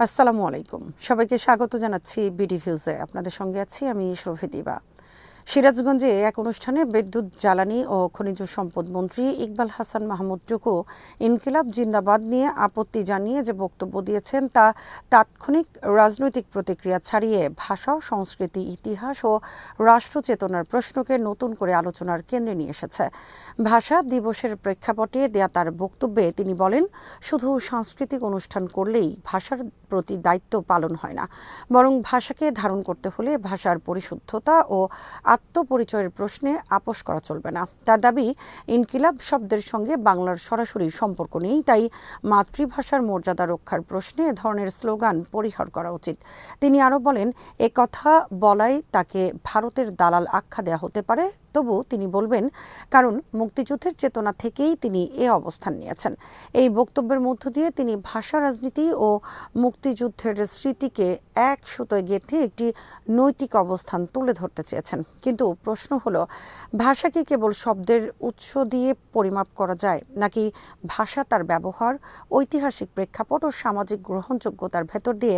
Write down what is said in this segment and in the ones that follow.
আসসালামু আলাইকুম। সবাইকে স্বাগত জানাচ্ছি বিডি ভিউজে। আপনাদের সঙ্গে আছি আমি শফিদিবা। সিরাজগঞ্জে এক অনুষ্ঠানে বিদ্যুৎ জ্বালানি ও খনিজ সম্পদ মন্ত্রী ইকবাল হাসান মাহমুদ টুকু ইনকিলাব জিন্দাবাদ নিয়ে আপত্তি জানিয়ে যে বক্তব্য দিয়েছেন তা তাৎক্ষণিক রাজনৈতিক প্রতিক্রিয়া ছাড়িয়ে ভাষা, সংস্কৃতি, ইতিহাস ও রাষ্ট্রচেতনার প্রশ্নকে নতুন করে আলোচনার কেন্দ্রে নিয়ে এসেছে। ভাষা দিবসের প্রেক্ষাপটে দেয়া তার বক্তব্যে তিনি বলেন, শুধু সাংস্কৃতিক অনুষ্ঠান করলেই ভাষার প্রতি দায়িত্ব পালন হয় না, বরং ভাষাকে ধারণ করতে হলে ভাষার পরিশুদ্ধতা ও আত্মপরিচয়ের প্রশ্নে আপোস করা চলবে না। তার দাবি, ইনকিলাব শব্দের সঙ্গে বাংলার সরাসরি সম্পর্ক নেই, তাই মাতৃভাষার মর্যাদা রক্ষার প্রশ্নে এ ধরনের স্লোগান পরিহার করা উচিত। তিনি আরও বলেন, এ কথা বলাই তাকে ভারতের দালাল আখ্যা দেওয়া হতে পারে, তবু তিনি বলবেন, কারণ মুক্তিযুদ্ধের চেতনা থেকেই তিনি এ অবস্থান নিয়েছেন। এই বক্তব্যের মধ্য দিয়ে তিনি ভাষা রাজনীতি ও মুক্তিযুদ্ধের স্মৃতিকে এক সুতোয় গেঁথে একটি নৈতিক অবস্থান তুলে ধরতে চেয়েছেন। কিন্তু প্রশ্ন হলো, ভাষা কি কেবল শব্দের উৎস দিয়ে পরিমাপ করা যায়, নাকি ভাষা তার ব্যবহার, ঐতিহাসিক প্রেক্ষাপট ও সামাজিক গ্রহণযোগ্যতার ভেতর দিয়ে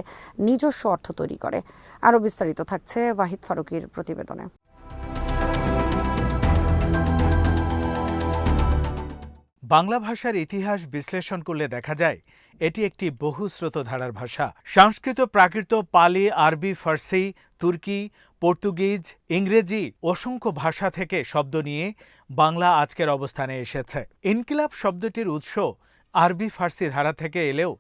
নিজস্ব অর্থ তৈরি করে? আরও বিস্তারিত থাকছে ওয়াহিদ ফারুকীর প্রতিবেদনে। বাংলা ভাষার ইতিহাস বিশ্লেষণ করলে দেখা যায় এটি একটি বহুস্রোত ধারার ভাষা। সংস্কৃত, প্রাকৃত, পালি, আরবি, ফার্সি, তুর্কি, পর্তুগিজ, ইংরেজি অসংখ্য ভাষা থেকে শব্দ নিয়ে বাংলা আজকের অবস্থানে এসেছে। ইনকিলাব শব্দটির উৎস আরবি ফার্সি ধারা থেকে এলেও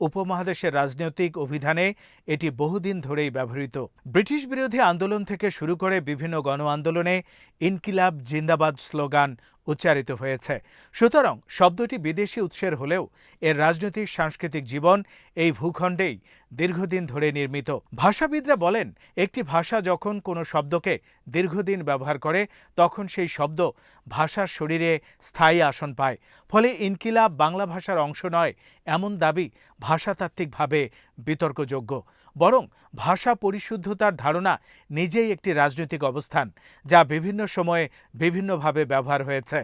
উপমহাদেশের রাজনৈতিক অভিধানে এটি বহুদিন ধরেই ব্যবহৃত। ব্রিটিশ বিরোধী আন্দোলন থেকে শুরু করে বিভিন্ন গণ আন্দোলনে ইনকিলাব জিন্দাবাদ স্লোগান উচ্চারিত হয়েছে। সুতরাং শব্দটি বিদেশি উৎসের হলেও এর রাজনৈতিক সাংস্কৃতিক জীবন এই ভূখণ্ডেই দীর্ঘদিন ধরে নির্মিত। ভাষাবিদরা বলেন, একটি ভাষা যখন কোনো শব্দকে দীর্ঘদিন ব্যবহার করে তখন সেই শব্দ ভাষার শরীরে স্থায়ী আসন পায়। ফলে ইনকিলাব বাংলা ভাষার অংশ নয় এমন দাবি ভাষাতাত্ত্বিকভাবে বিতর্কযোগ্য। বরং ভাষা পরিশুদ্ধতার ধারণা নিজেই একটি রাজনৈতিক অবস্থান, যা বিভিন্ন সময়ে বিভিন্নভাবে ব্যবহার হয়েছে।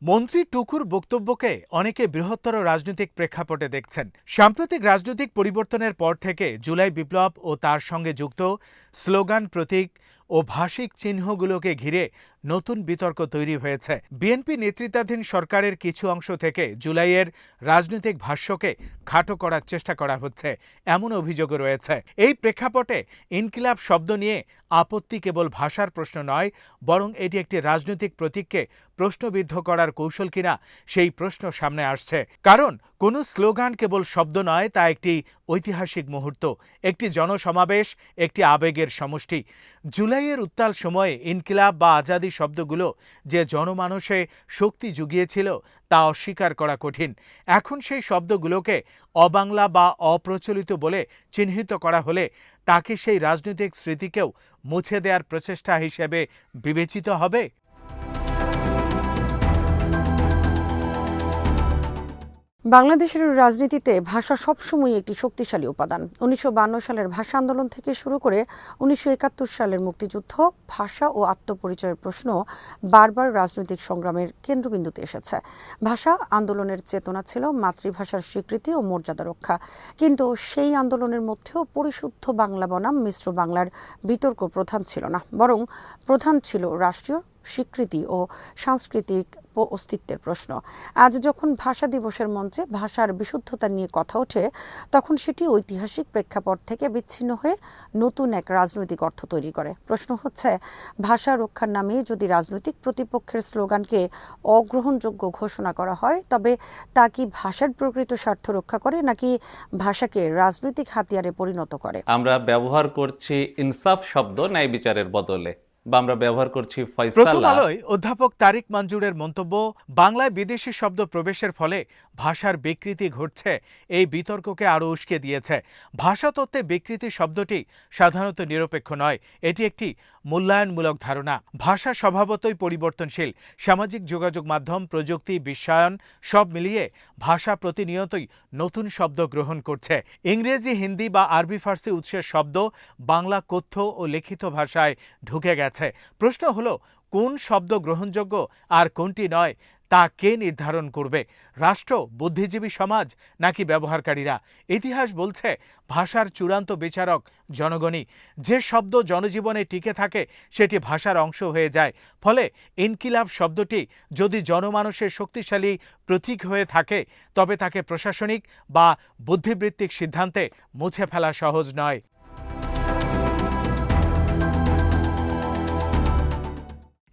মন্ত্রী টুকুর বক্তব্যকে অনেকে বৃহত্তর রাজনৈতিক প্রেক্ষাপটে দেখছেন। সাম্প্রতিক রাজনৈতিক পরিবর্তনের পর থেকে জুলাই বিপ্লব ও তার সঙ্গে যুক্ত স্লোগান, প্রতীক ও ভাষিক চিহ্নগুলোকে ঘিরে নতুন বিতর্ক তৈরি হয়েছে। বিএনপি নেতৃত্বাধীন সরকারের কিছু অংশ থেকে জুলাইয়ের রাজনৈতিক ভাষ্যকে খাটো করার চেষ্টা করা হচ্ছে, এমন অভিযোগও রয়েছে। এই প্রেক্ষাপটে ইনকিলাব শব্দ নিয়ে আপত্তি কেবল ভাষার প্রশ্ন নয়, বরং এটি একটি রাজনৈতিক প্রতীককে প্রশ্নবিদ্ধ করার কৌশল কিনা সেই প্রশ্ন সামনে আসছে। কারণ কোনো স্লোগান কেবল শব্দ নয়, তা একটি ঐতিহাসিক মুহূর্ত, একটি জনসমাবেশ, একটি আবেগের সমষ্টি। জুলাইয়ের উত্তাল সময়ে ইনকিলাব বা আজাদি শব্দগুলো যে জনমানসে শক্তি জুগিয়েছিল তা অস্বীকার করা কঠিন। এখন সেই শব্দগুলোকে অবাংলা বা অপ্রচলিত বলে চিহ্নিত করা হলে তাকে সেই রাজনৈতিক স্মৃতিকেও মুছে দেওয়ার প্রচেষ্টা হিসেবে বিবেচিত হবে। বাংলাদেশের রাজনীতিতে ভাষা সবসময় একটি শক্তিশালী উপাদান। ১৯৫২ সালের ভাষা আন্দোলন থেকে শুরু করে ১৯৭১ সালের মুক্তিযুদ্ধ, ভাষা ও আত্মপরিচয়ের প্রশ্ন বারবার রাজনৈতিক সংগ্রামের কেন্দ্রবিন্দুতে এসেছে। ভাষা আন্দোলনের চেতনা ছিল মাতৃভাষার স্বীকৃতি ও মর্যাদা রক্ষা, কিন্তু সেই আন্দোলনের মধ্যেও পরিশুদ্ধ বাংলা বনাম মিশ্র বাংলার বিতর্ক প্রধান ছিল না, বরং প্রধান ছিল রাষ্ট্রীয় স্বীকৃতি ও সাংস্কৃতিক অস্তিত্বের প্রশ্ন। আজ যখন ভাষা দিবসের মঞ্চে ভাষার বিশুদ্ধতা নিয়ে কথা ওঠে, তখন সেটি ঐতিহাসিক প্রেক্ষাপট থেকে বিচ্ছিন্ন হয়ে নতুন এক রাজনৈতিক অর্থ তৈরি করে। প্রশ্ন হচ্ছে, ভাষা রক্ষার নামে যদি রাজনৈতিক প্রতিপক্ষের স্লোগানকে অগ্রহণযোগ্য ঘোষণা করা হয়, তবে তা কি ভাষার প্রকৃত স্বার্থ রক্ষা করে, নাকি ভাষাকে রাজনৈতিক হাতিয়ারে পরিণত করে? আমরা ব্যবহার করছি ইনসাফ শব্দ ন্যায় বিচারের বদলে, বা আমরা ব্যবহার করছি প্রথম ফয়সালা। আলোয় অধ্যাপক তারিক মঞ্জুরের মন্তব্য, বাংলায় বিদেশি শব্দ প্রবেশের ফলে ভাষার বিকৃতি ঘটছে, এই বিতর্ককে আরও উস্কে দিয়েছে। ভাষাতত্ত্বে বিকৃতি শব্দটি সাধারণত নিরপেক্ষ নয়, এটি একটি মূল্যায়নমূলক ধারণা। ভাষা স্বভাবতই পরিবর্তনশীল। সামাজিক যোগাযোগ মাধ্যম, প্রযুক্তি, বিশ্বায়ন সব মিলিয়ে ভাষা প্রতিনিয়তই নতুন শব্দ গ্রহণ করছে। ইংরেজি, হিন্দি বা আরবি ফার্সি উৎসের শব্দ বাংলা কথ্য ও লিখিত ভাষায় ঢুকে গেছে। প্রশ্ন হলো, কোন শব্দ গ্রহণযোগ্য আর কোনটি নয়, তা কে নির্ধারণ করবে? রাষ্ট্র, বুদ্ধিজীবী সমাজ নাকি ব্যবহারকারীরা? ইতিহাস বলছে ভাষার চূড়ান্ত বিচারক জনগণই। যে শব্দ জনজীবনে টিকে থাকে সেটি ভাষার অংশ হয়ে যায়। ফলে ইনকিলাব শব্দটি যদি জনমানসের শক্তিশালী প্রতীক হয়ে থাকে তবে তাকে প্রশাসনিক বা বুদ্ধিবৃত্তিক সিদ্ধান্তে মুছে ফেলা সহজ নয়।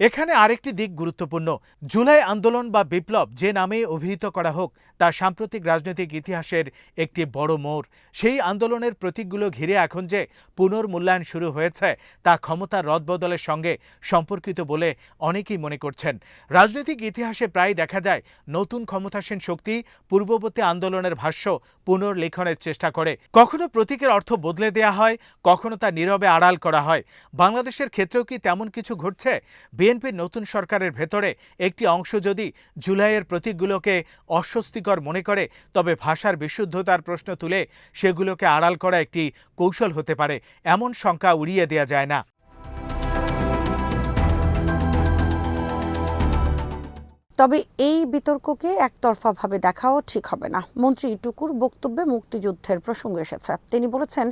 এখানে আরেকটি দিক গুরুত্বপূর্ণ। জুলাই আন্দোলন বা বিপ্লব যে নামে অভিহিত করা হোক, তা সাম্প্রতিক রাজনৈতিক ইতিহাসের একটি বড় মোড়। সেই আন্দোলনের প্রতীকগুলো ঘিরে এখন যে পুনর্মূল্যায়ন শুরু হয়েছে তা ক্ষমতার রদবদলের সঙ্গে সম্পর্কিত বলে অনেকেই মনে করছেন। রাজনৈতিক ইতিহাসে প্রায় দেখা যায় নতুন ক্ষমতাসীন শক্তি পূর্ববর্তী আন্দোলনের ভাষ্য পুনর্লেখনের চেষ্টা করে। কখনো প্রতীকের অর্থ বদলে দেয়া হয়, কখনো তা নীরবে আড়াল করা হয়। বাংলাদেশের ক্ষেত্রেও কি তেমন কিছু ঘটছে? বিএনপির নতুন সরকারের ভেতরে একটি অংশ যদি জুলাইয়ের প্রতীকগুলোকে অস্বস্তিকর মনে করে তবে ভাষার বিশুদ্ধতার প্রশ্ন তুলে সেগুলোকে আড়াল করা একটি কৌশল হতে পারে, এমন শঙ্কা উড়িয়ে দেয়া যায় না। তবে এই বিতর্ককে একতরফাভাবে দেখাও ঠিক হবে না। মন্ত্রী টুকুর বক্তব্যে মুক্তিযুদ্ধের প্রসঙ্গ এসেছে। তিনি বলেছেন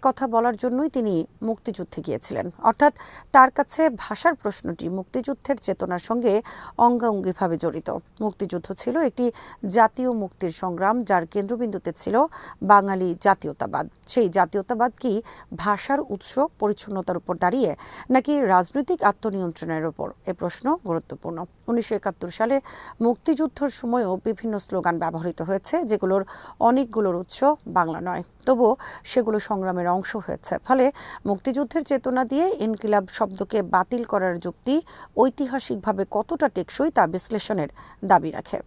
কথা বলার জন্যই তিনি মুক্তিযুদ্ধে গিয়েছিলেন। অর্থাৎ তার কাছে ভাষার প্রশ্নটি মুক্তিযুদ্ধের চেতনার সঙ্গে অঙ্গাঙ্গিভাবে জড়িত। মুক্তিযুদ্ধ ছিল একটি জাতীয় মুক্তির সংগ্রাম, যার কেন্দ্রবিন্দুতে ছিল বাঙালি জাতীয়তাবাদ। সেই জাতীয়তাবাদ কি ভাষার উৎস, পরিচ্ছন্নতার উপর দাঁড়িয়ে নাকি রাজনৈতিক আত্মনিয়ন্ত্রণের উপর? এ প্রশ্ন গুরুত্বপূর্ণ। 1971 সালে মুক্তিযুদ্ধের সময়ও বিভিন্ন স্লোগান ব্যবহৃত হয়েছে, যেগুলোর অনেকগুলোর উৎস বাংলা নয়, তবুও সেগুলো সংগ্রামের অংশ হয়েছে। ফলে মুক্তিযুদ্ধের চেতনা দিয়ে ইনকিলাব শব্দকে বাতিল করার যুক্তি ঐতিহাসিকভাবে কতটা টেকসই তা বিশ্লেষণের দাবি রাখে।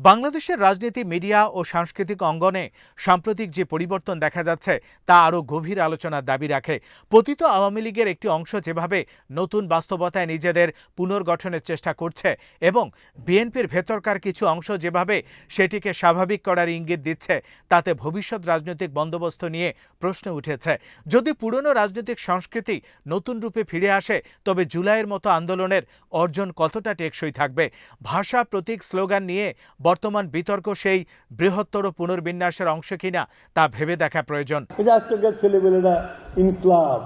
বাংলাদেশের রাজনীতি, মিডিয়া ও সাংস্কৃতিক অঙ্গনে সাম্প্রতিক যে পরিবর্তন দেখা যাচ্ছে তা আরও গভীর আলোচনার দাবি রাখে। পতিত আওয়ামী লীগের একটি অংশ যেভাবে নতুন বাস্তবতায় নিজেদের পুনর্গঠনের চেষ্টা করছে এবং বিএনপির ভেতরকার কিছু অংশ যেভাবে সেটিকে স্বাভাবিক করার ইঙ্গিত দিচ্ছে, তাতে ভবিষ্যৎ রাজনৈতিক বন্দোবস্ত নিয়ে প্রশ্ন উঠেছে। যদি পুরনো রাজনৈতিক সংস্কৃতি নতুন রূপে ফিরে আসে তবে জুলাইয়ের মতো আন্দোলনের অর্জন কতটা টেকসই থাকবে? ভাষা, প্রতীক, স্লোগান নিয়ে বর্তমান বিতর্ক সেই বৃহত্তর পুনর্বিন্যাসের অংশ কিনা তা ভেবে দেখা প্রয়োজন। আজকালকার ছেলেপেলেরা ইনক্লাব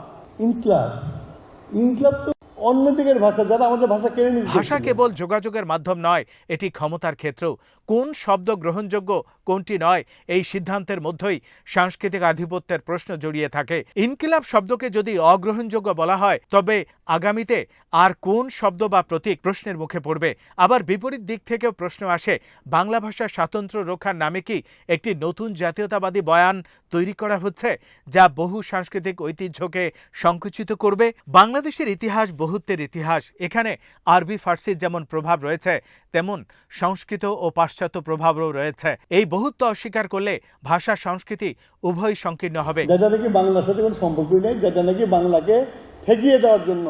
ইনক্লাব ইনক্লাব তো অন্যদিকের ভাষা, যারা আমাদের ভাষা কেড়ে নিচ্ছে। ভাষা কেবল যোগাযোগের মাধ্যম নয়, এটি ক্ষমতার ক্ষেত্রেও। কোন শব্দ গ্রহণযোগ্য, কোনটি নয়, এই সিদ্ধান্তের মধ্যেই সাংস্কৃতিক আধিপত্যের প্রশ্ন জড়িয়ে থাকে। ইনকিলাব শব্দকে যদি অগ্রহণযোগ্য বলা হয় তবে আগামীতে আর কোন শব্দ বা প্রতীক প্রশ্নের মুখে পড়বে? আবার বিপরীত দিক থেকেও প্রশ্ন আসে, বাংলা ভাষার স্বাতন্ত্র্য রক্ষার নামে কি একটি নতুন জাতীয়তাবাদী বয়ান তৈরি করা হচ্ছে, যা বহু সাংস্কৃতিক ঐতিহ্যকে সংকুচিত করবে? বাংলাদেশের ইতিহাস বহুত্বের ইতিহাস। এখানে আরবি, ফার্সির যেমন প্রভাব রয়েছে, তেমন সংস্কৃত ও পাশ্চাত্য প্রভাবও রয়েছে। এই বহুত্ব অস্বীকার করলে ভাষা, সংস্কৃতি উভয় সংকীর্ণ হবে। যেটা নাকি বাংলার সাথে কোনো সম্পর্কই নেই, যেটা নাকি বাংলাকে ঠেকিয়ে দেওয়ার জন্য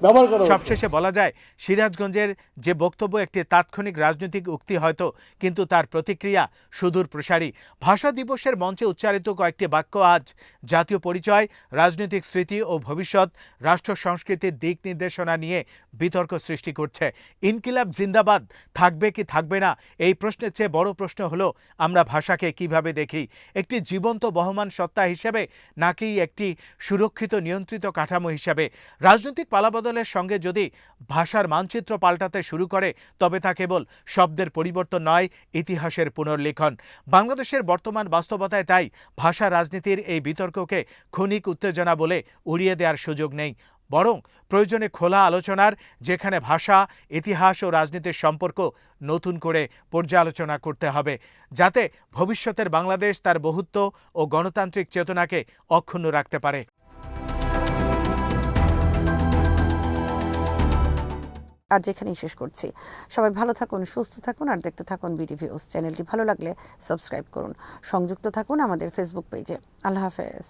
ব্যবহার করা। সবশেষে বলা যায়, সিরাজগঞ্জের যে বক্তব্য একটি তাৎক্ষণিক রাজনৈতিক উক্তি হয়তো, কিন্তু তার প্রতিক্রিয়া সুদূর প্রসারী। ভাষা দিবসের মঞ্চে উচ্চারিত কয়েকটি বাক্য আজ জাতীয় পরিচয়, রাজনৈতিক স্মৃতি ও ভবিষ্যৎ রাষ্ট্র সংস্কৃতির দিক নির্দেশনা নিয়ে বিতর্ক সৃষ্টি করছে। ইনকিলাব জিন্দাবাদ থাকবে কি থাকবে না, এই প্রশ্নের চেয়ে বড় প্রশ্ন হলো আমরা ভাষাকে কিভাবে দেখি? একটি জীবন্ত বহমান সত্তা হিসেবে নাকি একটি সুরক্ষিত নিয়ন্ত্রিত কাঠামো হিসেবে? রাজনৈতিক পালাবদলের সঙ্গে যদি ভাষার মানচিত্র পাল্টাতে শুরু করে তবে তা কেবল শব্দের পরিবর্তন নয়, ইতিহাসের পুনর্লেখন। বাংলাদেশের বর্তমান বাস্তবতায় তাই ভাষা রাজনীতির এই বিতর্ককে ক্ষণিক উত্তেজনা বলে উড়িয়ে দেওয়ার সুযোগ নেই, বরং প্রয়োজনে খোলা আলোচনার, যেখানে ভাষা, ইতিহাস ও রাজনীতির সম্পর্ক নতুন করে পর্যালোচনা করতে হবে, যাতে ভবিষ্যতের বাংলাদেশ তার বহুত্ব ও গণতান্ত্রিক চেতনাকে অক্ষুণ্ণ রাখতে পারে। আজ এখানেই শেষ করছি। সবাই ভালো থাকুন, সুস্থ থাকুন আর দেখতে থাকুন বিডিভিউজ। চ্যানেলটি ভালো লাগলে সাবস্ক্রাইব করুন, সংযুক্ত থাকুন আমাদের ফেসবুক পেজে। আল্লাহ হাফেজ।